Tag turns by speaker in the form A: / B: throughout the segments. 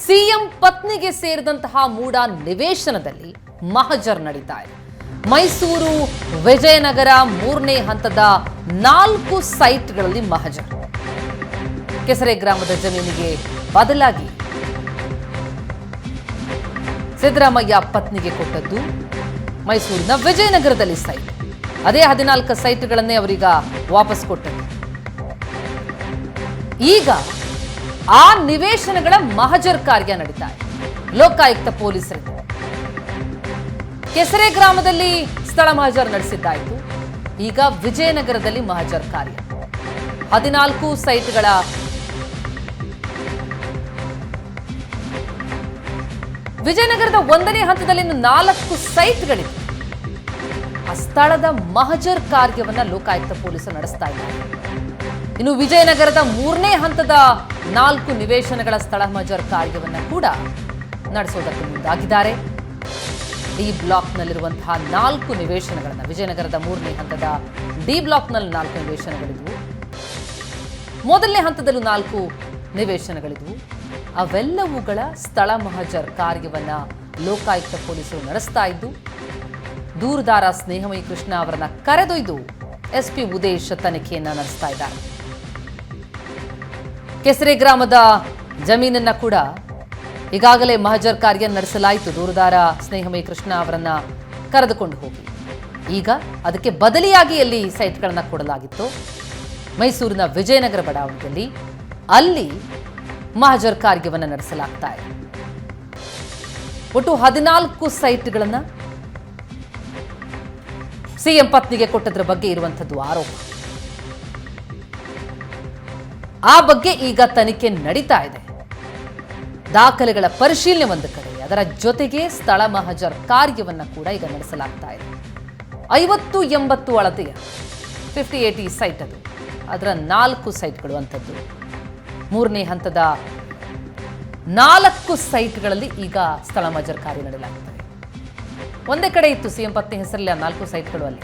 A: CM ಪತ್ನಿಗೆ ಸೇರಿದಂತಹ ಮೂಡ ನಿವೇಶನದಲ್ಲಿ ಮಹಜರ್ ನಡೀತಾ ಇದೆ. ಮೈಸೂರು ವಿಜಯನಗರ 3ನೇ ಹಂತದ 4 ಸೈಟ್ಗಳಲ್ಲಿ ಮಹಜರ್. ಕೆಸರೆ ಗ್ರಾಮದ ಜಮೀನಿಗೆ ಬದಲಾಗಿ ಸಿದ್ದರಾಮಯ್ಯ ಪತ್ನಿಗೆ ಕೊಟ್ಟದ್ದು ಮೈಸೂರಿನ ವಿಜಯನಗರದಲ್ಲಿ ಸೈಟ್. ಅದೇ 14 ಸೈಟ್ಗಳನ್ನೇ ಅವರೀಗ ವಾಪಸ್ ಕೊಟ್ಟದ್ದು. ಈಗ ಆ ನಿವೇಶನಗಳ ಮಹಜರ್ ಕಾರ್ಯ ನಡೀತಾ ಇದೆ. ಲೋಕಾಯುಕ್ತ ಪೊಲೀಸರಿಂದ ಕೆಸರೆ ಗ್ರಾಮದಲ್ಲಿ ಸ್ಥಳ ಮಹಜರ್ ನಡೆಸಿದ್ದಾಯಿತು. ಈಗ ವಿಜಯನಗರದಲ್ಲಿ ಮಹಜರ್ ಕಾರ್ಯ. 14 ಸೈಟ್ಗಳ ವಿಜಯನಗರದ 1ನೇ ಹಂತದಲ್ಲಿ 4 ಸೈಟ್ಗಳಿವೆ. ಆ ಸ್ಥಳದ ಮಹಜರ್ ಕಾರ್ಯವನ್ನ ಲೋಕಾಯುಕ್ತ ಪೊಲೀಸರು ನಡೆಸ್ತಾ ಇದ್ದಾರೆ. ಇನ್ನು ವಿಜಯನಗರದ 3ನೇ ಹಂತದ 4 ನಿವೇಶನಗಳ ಸ್ಥಳ ಮಹಜರ್ ಕಾರ್ಯವನ್ನ ಕೂಡ ನಡೆಸೋದಕ್ಕೆ ಮುಂದಾಗಿದ್ದಾರೆ. ಡಿ ಬ್ಲಾಕ್ನಲ್ಲಿರುವಂತಹ 4 ನಿವೇಶನಗಳನ್ನ ವಿಜಯನಗರದ 3ನೇ ಹಂತದ ಡಿ ಬ್ಲಾಕ್ನಲ್ಲಿ 4 ನಿವೇಶನಗಳಿದ್ವು. ಮೊದಲನೇ ಹಂತದಲ್ಲೂ 4 ನಿವೇಶನಗಳಿದ್ವು. ಅವೆಲ್ಲವುಗಳ ಸ್ಥಳ ಮಹಜರ್ ಕಾರ್ಯವನ್ನ ಲೋಕಾಯುಕ್ತ ಪೊಲೀಸರು ನಡೆಸ್ತಾ ಇದ್ದು, ದೂರುದಾರ ಸ್ನೇಹಮಯಿ ಕೃಷ್ಣ ಅವರನ್ನ ಕರೆದೊಯ್ದು ಎಸ್ಪಿ ಉದೇಶ್ ತನಿಖೆಯನ್ನ ನಡೆಸ್ತಾ ಇದ್ದಾರೆ. ಕೆಸರೆ ಗ್ರಾಮದ ಜಮೀನನ್ನ ಕೂಡ ಈಗಾಗಲೇ ಮಹಜರ್ ಕಾರ್ಯ ನಡೆಸಲಾಯಿತು. ದೂರುದಾರ ಸ್ನೇಹಮಯಿ ಕೃಷ್ಣ ಅವರನ್ನ ಕರೆದುಕೊಂಡು ಹೋಗಿ ಈಗ ಅದಕ್ಕೆ ಬದಲಿಯಾಗಿ ಅಲ್ಲಿ ಸೈಟ್ಗಳನ್ನ ಕೊಡಲಾಗಿತ್ತು. ಮೈಸೂರಿನ ವಿಜಯನಗರ ಬಡಾವಣೆಯಲ್ಲಿ ಅಲ್ಲಿ ಮಹಜರ್ ಕಾರ್ಯವನ್ನು ನಡೆಸಲಾಗ್ತಾ ಇದೆ. ಒಟ್ಟು 14 ಸೈಟ್ಗಳನ್ನ ಸಿಎಂ ಪತ್ನಿಗೆ ಕೊಟ್ಟದ್ರ ಬಗ್ಗೆ ಇರುವಂತದ್ದು ಆರೋಪ. ಆ ಬಗ್ಗೆ ಈಗ ತನಿಖೆ ನಡೀತಾ ಇದೆ. ದಾಖಲೆಗಳ ಪರಿಶೀಲನೆ ಒಂದು ಕಡೆ, ಅದರ ಜೊತೆಗೆ ಸ್ಥಳ ಮಹಜರ್ ಕಾರ್ಯವನ್ನ ಕೂಡ ಈಗ ನಡೆಸಲಾಗ್ತಾ ಇದೆ. 50-80 ಅಳತೆಯ 50-80 ಸೈಟ್ ಅದು. ಅದರ 4 ಸೈಟ್ಗಳು ಅಂತದ್ದು. 3ನೇ ಹಂತದ 4 ಸೈಟ್ಗಳಲ್ಲಿ ಈಗ ಸ್ಥಳ ಮಹಜರ್ ಕಾರ್ಯ ನಡೆಯಲಾಗ್ತದೆ. ಒಂದೇ ಕಡೆ ಇತ್ತು ಸಿಎಂ ಪತ್ನಿ ಹೆಸರಲ್ಲಿ ಆ 4 ಸೈಟ್ಗಳು. ಅಲ್ಲಿ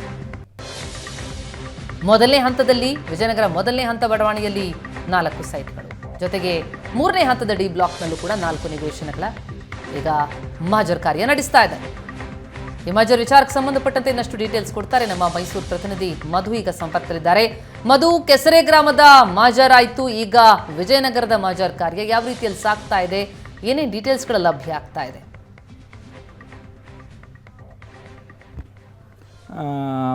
A: ಮೊದಲನೇ ಹಂತದಲ್ಲಿ ವಿಜಯನಗರ 1ನೇ ಹಂತ ಬಡಾವಣೆಯಲ್ಲಿ 4 ಸೈಟ್ಗಳು, ಜೊತೆಗೆ 3ನೇ ಹಂತದ ಡಿ ಬ್ಲಾಕ್ನಲ್ಲೂ ಕೂಡ 4 ನಿವೇಶನಗಳ ಈಗ ಮಹಜರ್ ಕಾರ್ಯ ನಡೆಸ್ತಾ ಇದೆ. ಈ ಮಹಜರ್ ವಿಚಾರಕ್ಕೆ ಸಂಬಂಧಪಟ್ಟಂತೆ ಇನ್ನಷ್ಟು ಡೀಟೇಲ್ಸ್ ಕೊಡ್ತಾರೆ ನಮ್ಮ ಮೈಸೂರು ಪ್ರತಿನಿಧಿ ಮಧು. ಈಗ ಸಂಪರ್ಕದಲ್ಲಿದ್ದಾರೆ. ಮಧು, ಕೆಸರೆ ಗ್ರಾಮದ ಮಹಜರ್ ಆಯ್ತು, ಈಗ ವಿಜಯನಗರದ ಮಹಜರ್ ಕಾರ್ಯ ಯಾವ ರೀತಿಯಲ್ಲಿ ಸಾಗ್ತಾ ಇದೆ? ಏನೇನು ಡೀಟೇಲ್ಸ್ಗಳು ಲಭ್ಯ ಆಗ್ತಾ ಇದೆ?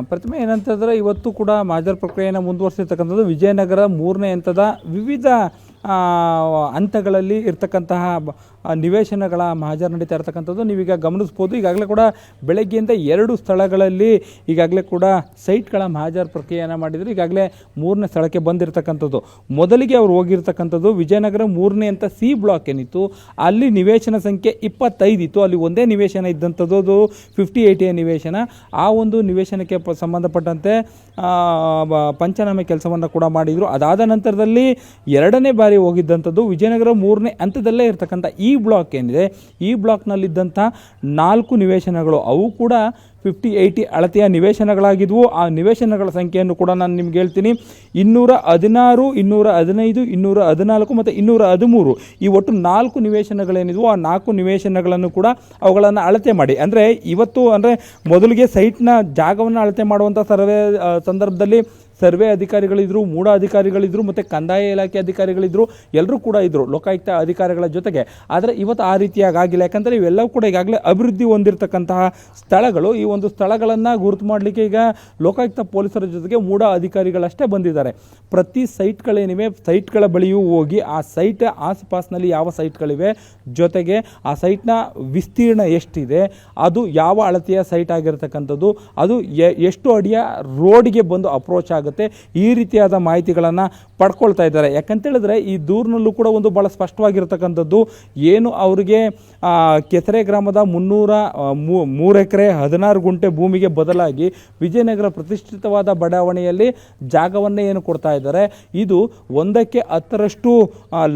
B: ಪ್ರತಿಮೆ ಏನಂತಂದರೆ, ಇವತ್ತು ಕೂಡ ಮಹಜರ್ ಪ್ರಕ್ರಿಯೆಯನ್ನು ಮುಂದುವರಿಸಿರ್ತಕ್ಕಂಥದ್ದು. ವಿಜಯನಗರ 3ನೇ ಹಂತದ ವಿವಿಧ ಹಂತಗಳಲ್ಲಿ ಇರ್ತಕ್ಕಂತಹ ನಿವೇಶನಗಳ ಮಹಜರ್ ನಡೀತಾ ಇರ್ತಕ್ಕಂಥದ್ದು ನೀವೀಗ ಗಮನಿಸ್ಬೋದು. ಈಗಾಗಲೇ ಕೂಡ ಬೆಳಗ್ಗೆಯಿಂದ 2 ಸ್ಥಳಗಳಲ್ಲಿ ಈಗಾಗಲೇ ಕೂಡ ಸೈಟ್ಗಳ ಮಹಜರ್ ಪ್ರಕ್ರಿಯೆಯನ್ನು ಮಾಡಿದರು. ಈಗಾಗಲೇ 3ನೇ ಸ್ಥಳಕ್ಕೆ ಬಂದಿರತಕ್ಕಂಥದ್ದು. ಮೊದಲಿಗೆ ಅವರು ಹೋಗಿರ್ತಕ್ಕಂಥದ್ದು ವಿಜಯನಗರ 3ನೇ ಹಂತ ಸಿ ಬ್ಲಾಕ್ ಏನಿತ್ತು, ಅಲ್ಲಿ ನಿವೇಶನ ಸಂಖ್ಯೆ 25 ಇತ್ತು. ಅಲ್ಲಿ ಒಂದೇ ನಿವೇಶನ ಇದ್ದಂಥದ್ದು, ಅದು 50-80 ನಿವೇಶನ. ಆ ಒಂದು ನಿವೇಶನಕ್ಕೆ ಸಂಬಂಧಪಟ್ಟಂತೆ ಪಂಚನಾಮೆ ಕೆಲಸವನ್ನು ಕೂಡ ಮಾಡಿದರು. ಅದಾದ ನಂತರದಲ್ಲಿ 2ನೇ ಬಾರಿ ಹೋಗಿದ್ದಂಥದ್ದು ವಿಜಯನಗರ 3ನೇ ಹಂತದಲ್ಲೇ ಇರತಕ್ಕಂಥ ಈ ಬ್ಲಾಕ್ ಏನಿದೆ, ಈ ಬ್ಲಾಕ್ನಲ್ಲಿದ್ದಂಥ 4 ನಿವೇಶನಗಳು, ಅವು ಕೂಡ 50-80 ಅಳತೆಯ ನಿವೇಶನಗಳಾಗಿದ್ವು. ಆ ನಿವೇಶನಗಳ ಸಂಖ್ಯೆಯನ್ನು ಕೂಡ ನಾನು ನಿಮ್ಗೆ ಹೇಳ್ತೀನಿ. 216, 215, 214 ಮತ್ತು 213 ಈ ಒಟ್ಟು 4 ನಿವೇಶನಗಳೇನಿದ್ವು, ಆ 4 ನಿವೇಶನಗಳನ್ನು ಕೂಡ ಅವುಗಳನ್ನು ಅಳತೆ ಮಾಡಿ, ಅಂದರೆ ಇವತ್ತು ಅಂದರೆ ಮೊದಲಿಗೆ ಸೈಟ್ನ ಜಾಗವನ್ನು ಅಳತೆ ಮಾಡುವಂಥ ಸಂದರ್ಭದಲ್ಲಿ ಸರ್ವೆ ಅಧಿಕಾರಿಗಳಿದ್ರು, ಮೂಡ ಅಧಿಕಾರಿಗಳಿದ್ರು, ಮತ್ತು ಕಂದಾಯ ಇಲಾಖೆ ಅಧಿಕಾರಿಗಳಿದ್ರು, ಎಲ್ಲರೂ ಕೂಡ ಇದ್ದರು ಲೋಕಾಯುಕ್ತ ಅಧಿಕಾರಿಗಳ ಜೊತೆಗೆ. ಆದರೆ ಇವತ್ತು ಆ ರೀತಿಯಾಗಿ ಆಗಿಲ್ಲ. ಯಾಕಂದರೆ ಇವೆಲ್ಲವೂ ಕೂಡ ಈಗಾಗಲೇ ಅಭಿವೃದ್ಧಿ ಹೊಂದಿರತಕ್ಕಂತಹ ಸ್ಥಳಗಳು. ಈ ಒಂದು ಸ್ಥಳಗಳನ್ನು ಗುರುತು ಮಾಡಲಿಕ್ಕೆ ಈಗ ಲೋಕಾಯುಕ್ತ ಪೊಲೀಸರ ಜೊತೆಗೆ ಮೂಡ ಅಧಿಕಾರಿಗಳಷ್ಟೇ ಬಂದಿದ್ದಾರೆ. ಪ್ರತಿ ಸೈಟ್ಗಳೇನಿವೆ, ಸೈಟ್ಗಳ ಬಳಿಯೂ ಹೋಗಿ ಆ ಸೈಟ್ ಆಸುಪಾಸಿನಲ್ಲಿ ಯಾವ ಸೈಟ್ಗಳಿವೆ, ಜೊತೆಗೆ ಆ ಸೈಟ್ನ ವಿಸ್ತೀರ್ಣ ಎಷ್ಟಿದೆ, ಅದು ಯಾವ ಅಳತೆಯ ಸೈಟ್ ಆಗಿರತಕ್ಕಂಥದ್ದು, ಅದು ಎಷ್ಟು ಅಡಿಯ ರೋಡ್ಗೆ ಬಂದು ಅಪ್ರೋಚ್ ಆಗುತ್ತೆ, ಈ ರೀತಿಯಾದ ಮಾಹಿತಿಗಳನ್ನು ಪಡ್ಕೊಳ್ತಾ ಇದ್ದಾರೆ. ಯಾಕಂತೇಳಿದ್ರೆ ಈ ದೂರಿನಲ್ಲೂ ಕೂಡ ಒಂದು ಭಾಳ ಸ್ಪಷ್ಟವಾಗಿರ್ತಕ್ಕಂಥದ್ದು, ಏನು ಅವರಿಗೆ ಕೆಸರೆ ಗ್ರಾಮದ 303 ಎಕರೆ 16 ಗುಂಟೆ ಭೂಮಿಗೆ ಬದಲಾಗಿ ವಿಜಯನಗರ ಪ್ರತಿಷ್ಠಿತವಾದ ಬಡಾವಣೆಯಲ್ಲಿ ಜಾಗವನ್ನೇ ಏನು ಕೊಡ್ತಾ ಇದ್ದಾರೆ, ಇದು 1ಕ್ಕೆ 10ರಷ್ಟು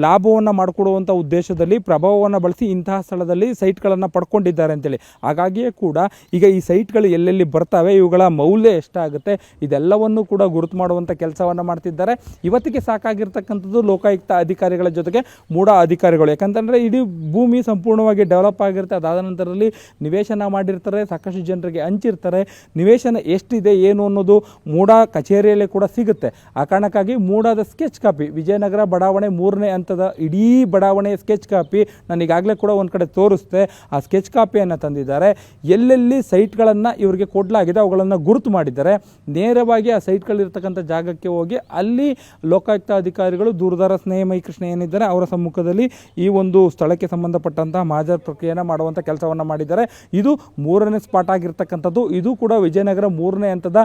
B: ಲಾಭವನ್ನು ಮಾಡಿಕೊಡುವಂಥ ಉದ್ದೇಶದಲ್ಲಿ ಪ್ರಭಾವವನ್ನು ಬಳಸಿ ಇಂತಹ ಸ್ಥಳದಲ್ಲಿ ಸೈಟ್ಗಳನ್ನು ಪಡ್ಕೊಂಡಿದ್ದಾರೆ ಅಂತೇಳಿ. ಹಾಗಾಗಿಯೇ ಕೂಡ ಈಗ ಈ ಸೈಟ್ಗಳು ಎಲ್ಲೆಲ್ಲಿ ಬರ್ತವೆ, ಇವುಗಳ ಮೌಲ್ಯ ಎಷ್ಟಾಗುತ್ತೆ, ಇದೆಲ್ಲವನ್ನು ಕೂಡ ಗುರುತು ಮಾಡುವಂಥ ಕೆಲಸವನ್ನು ಮಾಡ್ತಿದ್ದಾರೆ. ಇವತ್ತಿಗೆ ಸಾಕಾಗಿರ್ತಕ್ಕಂಥದ್ದು ಲೋಕಾಯುಕ್ತ ಅಧಿಕಾರಿಗಳ ಜೊತೆಗೆ ಮೂಡಾ ಅಧಿಕಾರಿಗಳು. ಯಾಕಂತಂದರೆ ಇಡೀ ಭೂಮಿ ಸಂಪೂರ್ಣವಾಗಿ ಡೆವಲಪ್ ಆಗಿರುತ್ತೆ. ಅದಾದ ನಂತರದಲ್ಲಿ ನಿವೇಶನ ಮಾಡಿರ್ತಾರೆ, ಸಾಕಷ್ಟು ಜನರಿಗೆ ಹಂಚಿರ್ತಾರೆ. ನಿವೇಶನ ಎಷ್ಟಿದೆ ಏನು ಅನ್ನೋದು ಮೂಡಾ ಕಚೇರಿಯಲ್ಲೇ ಕೂಡ ಸಿಗುತ್ತೆ. ಆ ಕಾರಣಕ್ಕಾಗಿ ಮೂಡಾದ ಸ್ಕೆಚ್ ಕಾಪಿ, ವಿಜಯನಗರ ಬಡಾವಣೆ 3ನೇ ಹಂತದ ಇಡೀ ಬಡಾವಣೆಯ ಸ್ಕೆಚ್ ಕಾಪಿ ನಾನು ಈಗಾಗಲೇ ಕೂಡ ಒಂದು ಕಡೆ ತೋರಿಸ್ದೆ. ಆ ಸ್ಕೆಚ್ ಕಾಪಿಯನ್ನು ತಂದಿದ್ದಾರೆ. ಎಲ್ಲೆಲ್ಲಿ ಸೈಟ್ಗಳನ್ನು ಇವರಿಗೆ ಕೊಡಲಾಗಿದೆ ಅವುಗಳನ್ನು ಗುರುತು ಮಾಡಿದ್ದಾರೆ. ನೇರವಾಗಿ ಆ ಸೈಟ್ಗಳಿರ್ತಕ್ಕಂಥ ಜಾಗಕ್ಕೆ ಹೋಗಿ ಅಲ್ಲಿ ಲೋಕಾಯುಕ್ತ ಅಧಿಕಾರಿಗಳು ದೂರದಾರ ಸ್ನೇಹಮಯಿ ಕೃಷ್ಣ ಏನಿದ್ದಾರೆ ಅವರ ಸಮ್ಮುಖದಲ್ಲಿ ಈ ಒಂದು ಸ್ಥಳಕ್ಕೆ ಸಂಬಂಧಪಟ್ಟಂತಹ ಮಹಜರ್ ಪ್ರಕ್ರಿಯೆಯನ್ನು ಮಾಡುವಂಥ ಕೆಲಸವನ್ನು ಮಾಡಿದ್ದಾರೆ. ಇದು 3ನೇ ಸ್ಪಾಟ್ ಆಗಿರ್ತಕ್ಕಂಥದ್ದು. ಇದು ಕೂಡ ವಿಜಯನಗರ 3ನೇ ಹಂತದ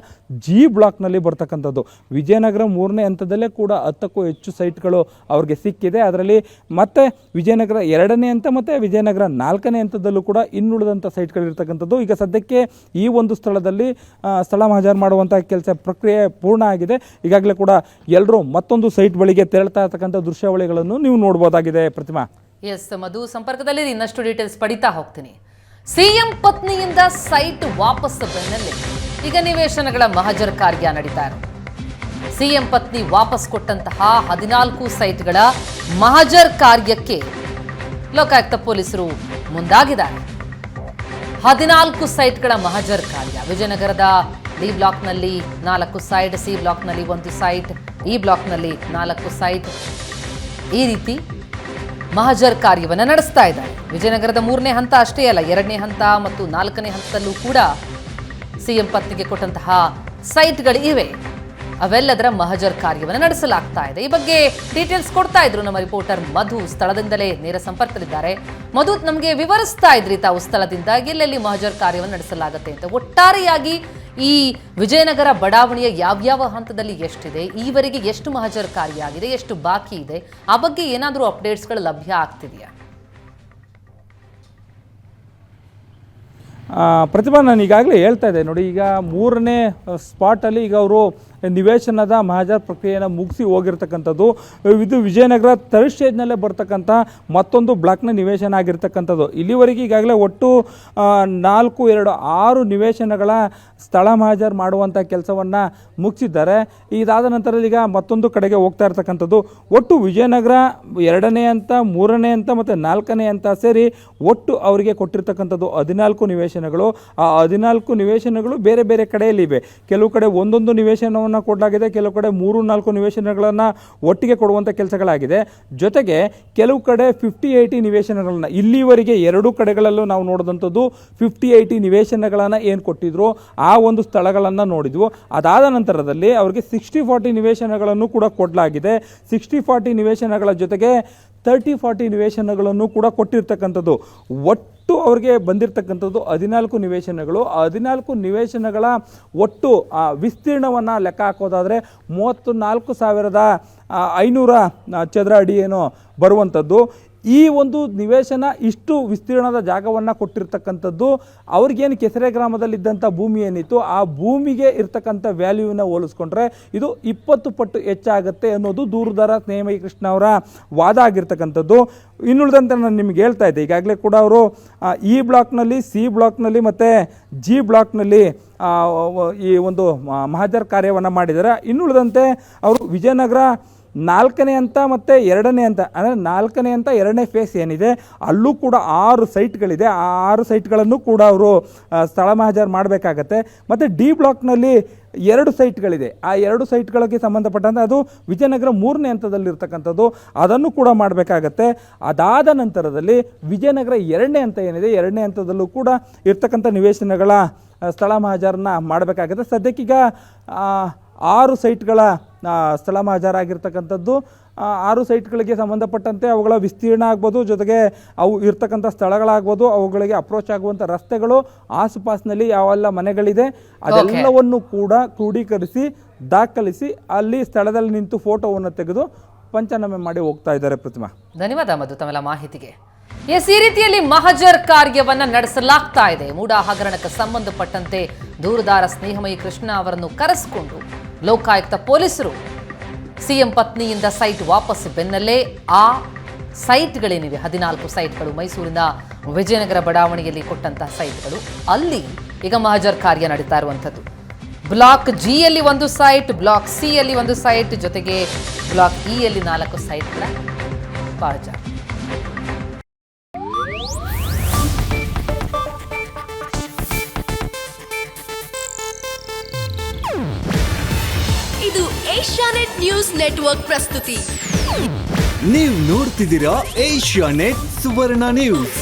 B: ಜಿ ಬ್ಲಾಕ್ನಲ್ಲಿ ಬರ್ತಕ್ಕಂಥದ್ದು. ವಿಜಯನಗರ 3ನೇ ಹಂತದಲ್ಲೇ ಕೂಡ 10ಕ್ಕೂ ಹೆಚ್ಚು ಸೈಟ್ಗಳು ಅವ್ರಿಗೆ ಸಿಕ್ಕಿದೆ. ಅದರಲ್ಲಿ ಮತ್ತೆ ವಿಜಯನಗರ 2ನೇ ಹಂತ ಮತ್ತು ವಿಜಯನಗರ 4ನೇ ಹಂತದಲ್ಲೂ ಕೂಡ ಇನ್ನುಳಿದಂಥ ಸೈಟ್ಗಳಿರ್ತಕ್ಕಂಥದ್ದು. ಈಗ ಸದ್ಯಕ್ಕೆ ಈ ಒಂದು ಸ್ಥಳದಲ್ಲಿ ಸ್ಥಳ ಮಹಜರ್ ಮಾಡುವಂಥ ಕೆಲಸ ಪ್ರಕ್ರಿಯೆ ಪೂರ್ಣ ಆಗಿದೆ. ಈಗಾಗಲೇ ಕೂಡ ಎಲ್ಲರೂ ಮತ್ತೊಂದು ಸೈಟ್ ಬಳಿಗೆ ತೆರಳ್ತಾ ಇರ್ತಕ್ಕಂಥ ದೃಶ್ಯಾವಳಿಗಳನ್ನು ನೀವು ನೋಡ್ಬೋದಾಗಿದೆ. ಪ್ರತಿಮಾ.
A: ಎಸ್ ಮಧು, ಸಂಪರ್ಕದಲ್ಲಿ ಇನ್ನಷ್ಟು ಡೀಟೇಲ್ಸ್ ಪಡಿತಾ ಹೋಗ್ತೀನಿ. ಸಿಎಂ ಪತ್ನಿಯಿಂದ ಸೈಟ್ ವಾಪಸ್ ಬೆನ್ನಲ್ಲೇ ಈಗ ನಿವೇಶನಗಳ ಮಹಜರ್ ಕಾರ್ಯ ನಡೀತಾ ಇರೋದು. ಸಿಎಂ ಪತ್ನಿ ವಾಪಸ್ ಕೊಟ್ಟಂತಹ 14 ಸೈಟ್ಗಳ ಮಹಜರ್ ಕಾರ್ಯಕ್ಕೆ ಲೋಕಾಯುಕ್ತ ಪೊಲೀಸರು ಮುಂದಾಗಿದ್ದಾರೆ. 14 ಸೈಟ್ಗಳ ಮಹಜರ್ ಕಾರ್ಯ. ವಿಜಯನಗರದ ಡಿ ಬ್ಲಾಕ್ನಲ್ಲಿ 4 ಸೈಟ್, ಸಿ ಬ್ಲಾಕ್ನಲ್ಲಿ 1 ಸೈಟ್, ಇ ಬ್ಲಾಕ್ನಲ್ಲಿ 4 ಸೈಟ್, ಈ ರೀತಿ ಮಹಜರ್ ಕಾರ್ಯವನ್ನು ನಡೆಸ್ತಾ ಇದ್ದಾರೆ. ವಿಜಯನಗರದ 3ನೇ ಹಂತ ಅಷ್ಟೇ ಅಲ್ಲ, 2ನೇ ಹಂತ ಮತ್ತು 4ನೇ ಹಂತದಲ್ಲೂ ಕೂಡ ಸಿಎಂ ಪತ್ನಿಗೆ ಕೊಟ್ಟಂತಹ ಸೈಟ್ಗಳು ಇವೆ. ಅವೆಲ್ಲದರ ಮಹಜರ್ ಕಾರ್ಯವನ್ನು ನಡೆಸಲಾಗ್ತಾ ಇದೆ. ಈ ಬಗ್ಗೆ ಡೀಟೇಲ್ಸ್ ಕೊಡ್ತಾ ಇದ್ರು ನಮ್ಮ ರಿಪೋರ್ಟರ್ ಮಧು, ಸ್ಥಳದಿಂದಲೇ ನೇರ ಸಂಪರ್ಕದಲ್ಲಿದ್ದಾರೆ. ಮಧು, ನಮಗೆ ವಿವರಿಸ್ತಾ ಇದ್ರಿ ತಾವು ಸ್ಥಳದಿಂದ ಎಲ್ಲೆಲ್ಲಿ ಮಹಜರ್ ಕಾರ್ಯವನ್ನು ನಡೆಸಲಾಗುತ್ತೆ ಅಂತ. ಒಟ್ಟಾರೆಯಾಗಿ ಈ ವಿಜಯನಗರ ಬಡಾವಣೆಯ ಯಾವ್ಯಾವ ಹಂತದಲ್ಲಿ ಎಷ್ಟಿದೆ, ಈವರೆಗೆ ಎಷ್ಟು ಮಹಜರ್ ಕಾರ್ಯ ಆಗಿದೆ, ಎಷ್ಟು ಬಾಕಿ ಇದೆ, ಆ ಬಗ್ಗೆ ಏನಾದರೂ ಅಪ್ಡೇಟ್ಸ್ಗಳು ಲಭ್ಯ ಆಗ್ತಿದೆಯಾ?
B: ಪ್ರತಿಭಾ, ನಾನು ಈಗಾಗಲೇ ಹೇಳ್ತಾ ಇದ್ದೆ ನೋಡಿ, ಈಗ 3ನೇ ಸ್ಪಾಟಲ್ಲಿ ಈಗ ಅವರು ನಿವೇಶನದ ಮಹಜರ್ ಪ್ರಕ್ರಿಯೆಯನ್ನು ಮುಗಿಸಿ ಹೋಗಿರ್ತಕ್ಕಂಥದ್ದು. ಇದು ವಿಜಯನಗರ ಥರ್ಡ್ ಸ್ಟೇಜ್ನಲ್ಲೇ ಬರ್ತಕ್ಕಂಥ ಮತ್ತೊಂದು ಬ್ಲಾಕ್ನ ನಿವೇಶನ ಆಗಿರ್ತಕ್ಕಂಥದ್ದು. ಇಲ್ಲಿವರೆಗೆ ಈಗಾಗಲೇ ಒಟ್ಟು 6 ನಿವೇಶನಗಳ ಸ್ಥಳ ಮಹಜರ್ ಮಾಡುವಂಥ ಕೆಲಸವನ್ನು ಮುಗಿಸಿದ್ದಾರೆ. ಇದಾದ ನಂತರದಲ್ಲಿ ಈಗ ಮತ್ತೊಂದು ಕಡೆಗೆ ಹೋಗ್ತಾ ಇರ್ತಕ್ಕಂಥದ್ದು. ಒಟ್ಟು ವಿಜಯನಗರ 2ನೇ ಹಂತ, 3ನೇ ಹಂತ ಮತ್ತು 4ನೇ ಹಂತ ಸೇರಿ ಒಟ್ಟು ಅವರಿಗೆ ಕೊಟ್ಟಿರ್ತಕ್ಕಂಥದ್ದು 14 ನಿವೇಶನಗಳು. ಆ 14 ನಿವೇಶನಗಳು ಬೇರೆ ಬೇರೆ ಕಡೆಯಲ್ಲಿವೆ. ಕೆಲವು ಕಡೆ ಒಂದೊಂದು ನಿವೇಶನವನ್ನು ಕೊಡಲಾಗಿದೆ, ಕೆಲವು ಕಡೆ 3-4 ನಿವೇಶನಗಳನ್ನು ಒಟ್ಟಿಗೆ ಕೊಡುವಂಥ ಕೆಲಸಗಳಾಗಿದೆ. ಜೊತೆಗೆ ಕೆಲವು ಕಡೆ 50-80 ನಿವೇಶನಗಳನ್ನು ಇಲ್ಲಿವರೆಗೆ 2 ಕಡೆಗಳಲ್ಲೂ ನಾವು ನೋಡಿದಂಥದ್ದು 50-80 ನಿವೇಶನಗಳನ್ನು ಏನು ಕೊಟ್ಟಿದ್ರು ಆ ಒಂದು ಸ್ಥಳಗಳನ್ನು ನೋಡಿದ್ವು. ಅದಾದ ನಂತರದಲ್ಲಿ ಅವರಿಗೆ 60-40 ನಿವೇಶನಗಳನ್ನು ಕೂಡ ಕೊಡಲಾಗಿದೆ. 60-40 ನಿವೇಶನಗಳ ಜೊತೆಗೆ 30-40 ನಿವೇಶನಗಳನ್ನು ಕೂಡ ಕೊಟ್ಟಿರ್ತಕ್ಕಂಥದ್ದು. ಒಟ್ಟು ಅವರಿಗೆ ಬಂದಿರತಕ್ಕಂಥದ್ದು 14 ನಿವೇಶನಗಳು. 14 ನಿವೇಶನಗಳ ಒಟ್ಟು ವಿಸ್ತೀರ್ಣವನ್ನು ಲೆಕ್ಕ ಹಾಕೋದಾದರೆ 34,500 ಚದರ ಅಡಿ ಏನೋ ಬರುವಂಥದ್ದು. ಈ ಒಂದು ನಿವೇಶನ ಇಷ್ಟು ವಿಸ್ತೀರ್ಣದ ಜಾಗವನ್ನು ಕೊಟ್ಟಿರ್ತಕ್ಕಂಥದ್ದು ಅವ್ರಿಗೇನು ಕೆಸರೆ ಗ್ರಾಮದಲ್ಲಿದ್ದಂಥ ಭೂಮಿ ಏನಿತ್ತು ಆ ಭೂಮಿಗೆ ಇರ್ತಕ್ಕಂಥ ವ್ಯಾಲ್ಯೂನ ಹೋಲಿಸ್ಕೊಂಡ್ರೆ ಇದು 20 ಪಟ್ಟು ಹೆಚ್ಚಾಗುತ್ತೆ ಅನ್ನೋದು ದೂರದಾರ ಸ್ನೇಹಮಯಿ ಕೃಷ್ಣ ಅವರ ವಾದ ಆಗಿರ್ತಕ್ಕಂಥದ್ದು. ಇನ್ನುಳಿದಂತೆ ನಾನು ನಿಮ್ಗೆ ಹೇಳ್ತಾ ಇದ್ದೆ, ಈಗಾಗಲೇ ಕೂಡ ಅವರು ಇ ಬ್ಲಾಕ್ನಲ್ಲಿ, ಸಿ ಬ್ಲಾಕ್ನಲ್ಲಿ ಮತ್ತು ಜಿ ಬ್ಲಾಕ್ನಲ್ಲಿ ಈ ಒಂದು ಮಹಜರ್ ಕಾರ್ಯವನ್ನು ಮಾಡಿದ್ದಾರೆ. ಇನ್ನುಳಿದಂತೆ ಅವರು ವಿಜಯನಗರ 4ನೇ ಹಂತ ಮತ್ತು 2ನೇ ಹಂತ, ಅಂದರೆ 4ನೇ ಹಂತ 2ನೇ ಫೇಸ್ ಏನಿದೆ ಅಲ್ಲೂ ಕೂಡ 6 ಸೈಟ್ಗಳಿದೆ. ಆ 6 ಸೈಟ್ಗಳನ್ನು ಕೂಡ ಅವರು ಸ್ಥಳ ಮಹಜರ್ ಮಾಡಬೇಕಾಗತ್ತೆ. ಮತ್ತು ಡಿ ಬ್ಲಾಕ್ನಲ್ಲಿ 2 ಸೈಟ್ಗಳಿದೆ. ಆ 2 ಸೈಟ್ಗಳಿಗೆ ಸಂಬಂಧಪಟ್ಟಂತೆ ಅದು ವಿಜಯನಗರ 3ನೇ ಹಂತದಲ್ಲಿರ್ತಕ್ಕಂಥದ್ದು, ಅದನ್ನು ಕೂಡ ಮಾಡಬೇಕಾಗತ್ತೆ. ಅದಾದ ನಂತರದಲ್ಲಿ ವಿಜಯನಗರ 2ನೇ ಹಂತ ಏನಿದೆ 2ನೇ ಹಂತದಲ್ಲೂ ಕೂಡ ಇರ್ತಕ್ಕಂಥ ನಿವೇಶನಗಳ ಸ್ಥಳ ಮಹಜರನ್ನ ಮಾಡಬೇಕಾಗತ್ತೆ. ಸದ್ಯಕ್ಕೀಗ 6 ಸೈಟ್ಗಳ ಸ್ಥಳ ಮಹಜರ್ ಆಗಿರ್ತಕ್ಕಂಥದ್ದು. 6 ಸೈಟ್ಗಳಿಗೆ ಸಂಬಂಧಪಟ್ಟಂತೆ ಅವುಗಳ ವಿಸ್ತೀರ್ಣ ಆಗ್ಬೋದು, ಜೊತೆಗೆ ಅವು ಇರ್ತಕ್ಕಂಥ ಸ್ಥಳಗಳಾಗ್ಬೋದು, ಅವುಗಳಿಗೆ ಅಪ್ರೋಚ್ ಆಗುವಂಥ ರಸ್ತೆಗಳು, ಆಸುಪಾಸಿನಲ್ಲಿ ಯಾವೆಲ್ಲ ಮನೆಗಳಿದೆ ಅದೆಲ್ಲವನ್ನು ಕೂಡ ಕ್ರೋಢೀಕರಿಸಿ ದಾಖಲಿಸಿ ಅಲ್ಲಿ ಸ್ಥಳದಲ್ಲಿ ನಿಂತು ಫೋಟೋವನ್ನು ತೆಗೆದು ಪಂಚನಾಮೆ ಮಾಡಿ ಹೋಗ್ತಾ ಇದ್ದಾರೆ. ಪ್ರತಿಮಾ,
A: ಧನ್ಯವಾದ ಮಧು ತಮ್ಮೆಲ್ಲ ಮಾಹಿತಿಗೆ. ಎಸ್, ಈ ರೀತಿಯಲ್ಲಿ ಮಹಜರ್ ಕಾರ್ಯವನ್ನ ನಡೆಸಲಾಗ್ತಾ ಇದೆ. ಮೂಡಾ ಹಗರಣಕ್ಕೆ ಸಂಬಂಧಪಟ್ಟಂತೆ ದೂರದಾರ ಸ್ನೇಹಮಯಿ ಕೃಷ್ಣ ಅವರನ್ನು ಕರೆಸಿಕೊಂಡು ಲೋಕಾಯುಕ್ತ ಪೊಲೀಸರು ಸಿಎಂ ಪತ್ನಿಯಿಂದ ಸೈಟ್ ವಾಪಸ್ ಬೆನ್ನಲ್ಲೇ ಆ ಸೈಟ್ಗಳೇನಿವೆ 14 ಸೈಟ್ಗಳು ಮೈಸೂರಿನ ವಿಜಯನಗರ ಬಡಾವಣೆಯಲ್ಲಿ ಕೊಟ್ಟಂತಹ ಸೈಟ್ಗಳು, ಅಲ್ಲಿ ಈಗ ಮಹಜರ್ ಕಾರ್ಯ ನಡೀತಾ ಇರುವಂಥದ್ದು. ಬ್ಲಾಕ್ ಜಿ ಯಲ್ಲಿ 1 ಸೈಟ್, ಬ್ಲಾಕ್ ಸಿ ಯಲ್ಲಿ 1 ಸೈಟ್, ಜೊತೆಗೆ ಬ್ಲಾಕ್ ಇ ಯಲ್ಲಿ 4 ಸೈಟ್ಗಳ ಪಾಜ.
C: ಇದು ಏಷ್ಯಾನೆಟ್ ನ್ಯೂಸ್ ನೆಟ್ವರ್ಕ್ ಪ್ರಸ್ತುತಿ.
D: ನೀವು ನೋಡ್ತಿದ್ದೀರಾ ಏಷ್ಯಾನೆಟ್ ಸುವರ್ಣ ನ್ಯೂಸ್.